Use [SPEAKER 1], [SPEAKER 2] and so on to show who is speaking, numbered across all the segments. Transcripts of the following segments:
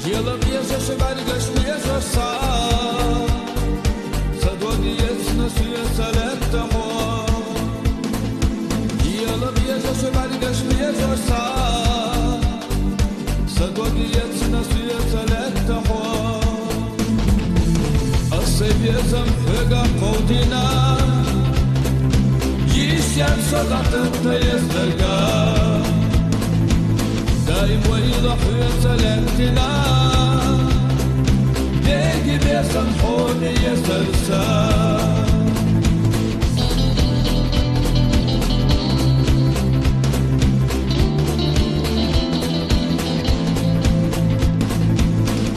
[SPEAKER 1] Ela viaja, várias vezes sabe. Sadodias na sua saleta amor. Ela viaja, várias vezes sabe. Sadodias na sua saleta amor. Asebiyazam pega qaudina. Yisyan sadat tayazdarga. Daim ويضحي سلامتنا ليجي بيسامحوني يا سلسال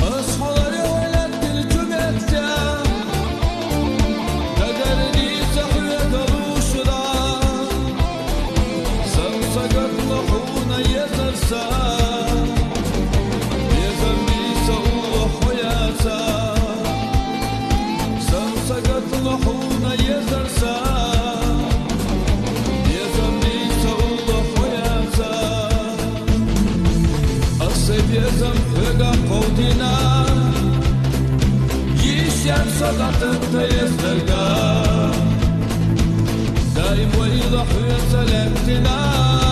[SPEAKER 1] أصحابي ولد الجمعة قدرني تحية الرشدة سمسقت لحونا يا سلسال Asebiyazam pega qaudina Yisyan sadat tayazdarga Daim ويضحي سلامتنا